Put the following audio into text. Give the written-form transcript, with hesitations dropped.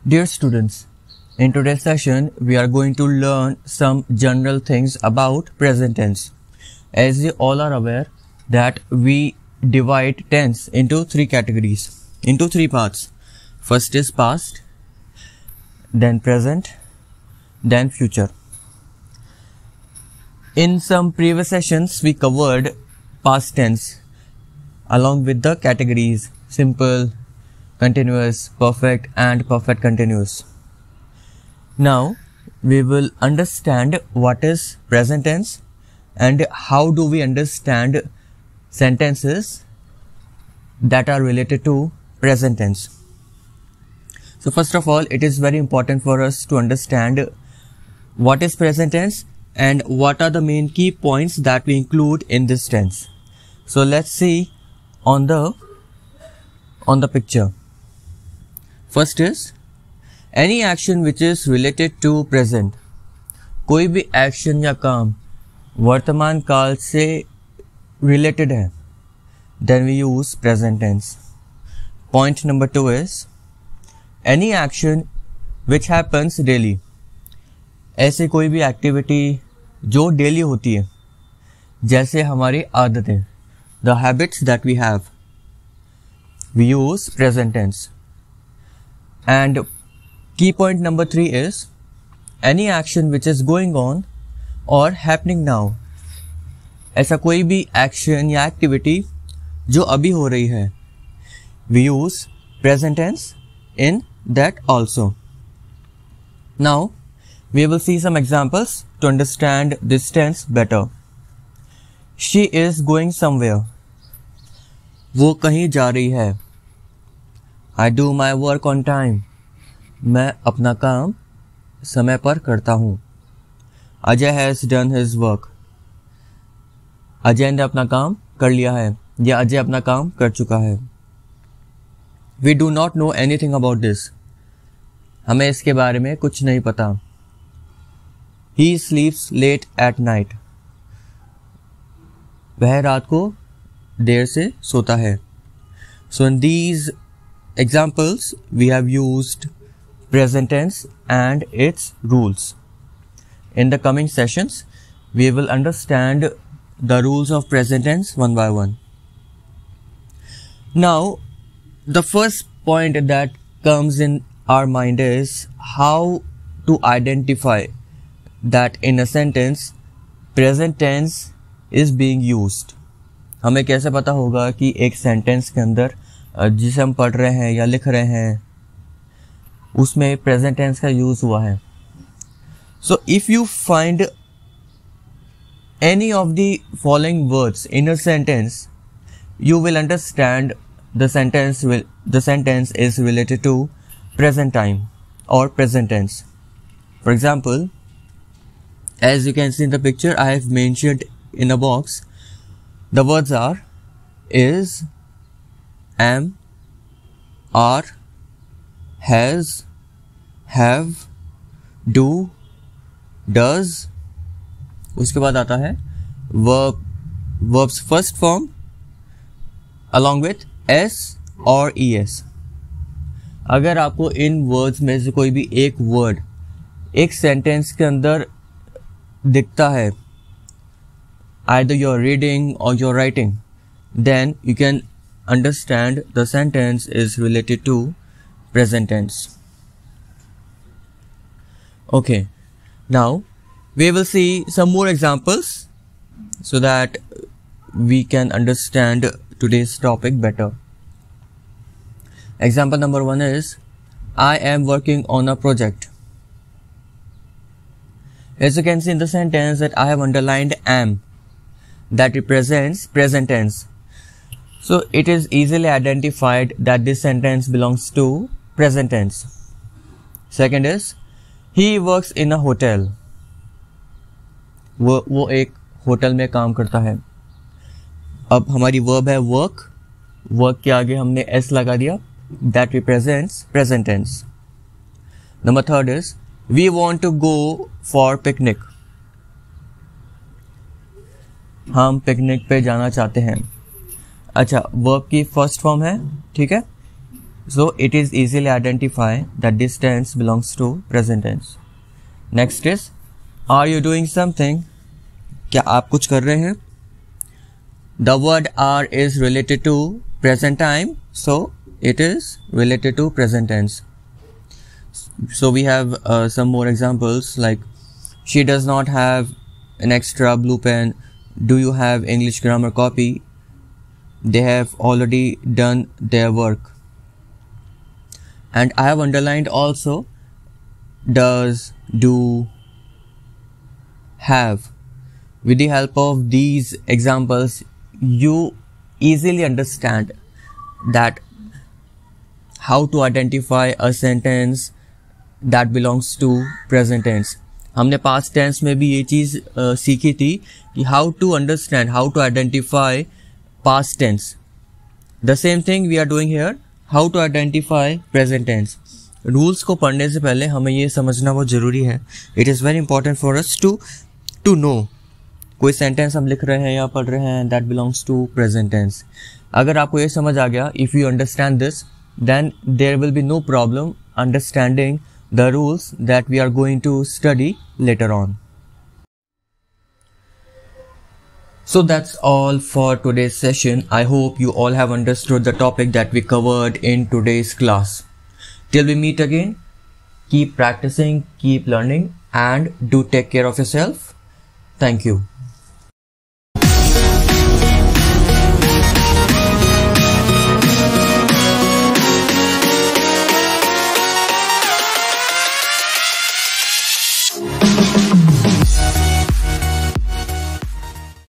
Dear students, in today's session, we are going to learn some general things about present tense. As you all are aware that we divide tense into three categories, into three parts. First is past, then present, then future. In some previous sessions, we covered past tense along with the categories simple, continuous, perfect and perfect continuous. Now we will understand what is present tense and how do we understand sentences that are related to present tense. So first of all, it is very important for us to understand what is present tense and what are the main key points that we include in this tense. So let's see on the picture. First is any action which is related to present. कोई भी action या काम वर्तमान काल से related है, then we use present tense. Point number 2 is any action which happens daily. ऐसे कोई भी activity जो daily होती है, जैसे हमारी आदतें, the habits that we have, we use present tense. And key point number 3 is any action which is going on or happening now. ऐसा कोई भी action या activity जो अभी हो रही है, we use present tense in that also. Now we will see some examples to understand this tense better. She is going somewhere. वो कहीं जा रही है. I do my work on time. मैं अपना काम समय पर करता हूँ. Ajay has done his work. Ajay ने अपना काम कर लिया है या अजय अपना काम कर चुका है. We do not know anything about this. हमें इसके बारे में कुछ नहीं पता. He sleeps late at night. वह रात को देर से सोता है. So in these examples, we have used present tense and its rules. In the coming sessions, we will understand the rules of present tense one by one. Now, the first point that comes in our mind is how to identify that in a sentence, present tense is being used. हमें कैसे पता होगा कि एक sentence के अंदर जिसे हम पढ़ रहे हैं या लिख रहे हैं उसमें प्रेजेंट टेंस का यूज हुआ है. So if you find any of the following words in a sentence, you will understand the sentence is related to present time or present tense. For example, as you can see in the picture, I have mentioned in a box, the words are is, am, are, has, have, do, does. उसके बाद आता है verbs first form along with s और es. अगर आपको इन words में से कोई भी एक वर्ड एक सेंटेंस के अंदर दिखता है, either you're reading or you're writing, then you can understand the sentence is related to present tense. Okay, now we will see some more examples so that we can understand today's topic better. Example number 1 is I am working on a project. As you can see in the sentence that I have underlined am, that represents present tense. So it is easily identified that this sentence belongs to present tense. Second is he works in a hotel. वो एक hotel में काम करता है. अब हमारी verb है work. Work के आगे हमने s लगा दिया. That represents present tense. Number 3 is we want to go for picnic. हम पिकनिक पे जाना चाहते हैं. अच्छा, वर्ब की फर्स्ट फॉर्म है, ठीक है. so it is easily identify that this tense belongs to present tense. Next is, are you doing something? क्या आप कुछ कर रहे हैं? The word are is related to present time, so it is related to present tense. So we have some more examples like, she does not have an extra blue pen. Do you have English grammar copy? They have already done their work. And I have underlined also does, do, have. With the help of these examples, you easily understand that how to identify a sentence that belongs to present tense. हमने past tense में भी ये चीज सीखी थी कि how to understand, how to identify past tense. The same thing we are doing here, how to identify present tense. Rules को पढ़ने से पहले हमें ये समझना बहुत जरूरी है. It is very important for us to know. कोई सेंटेंस हम लिख रहे हैं या पढ़ रहे हैं that belongs to present tense. अगर आपको ये समझ आ गया, if you understand this, then there will be no problem understanding the rules that we are going to study later on. So that's all for today's session. I hope you all have understood the topic that we covered in today's class. Till we meet again, keep practicing, keep learning, and do take care of yourself. Thank you.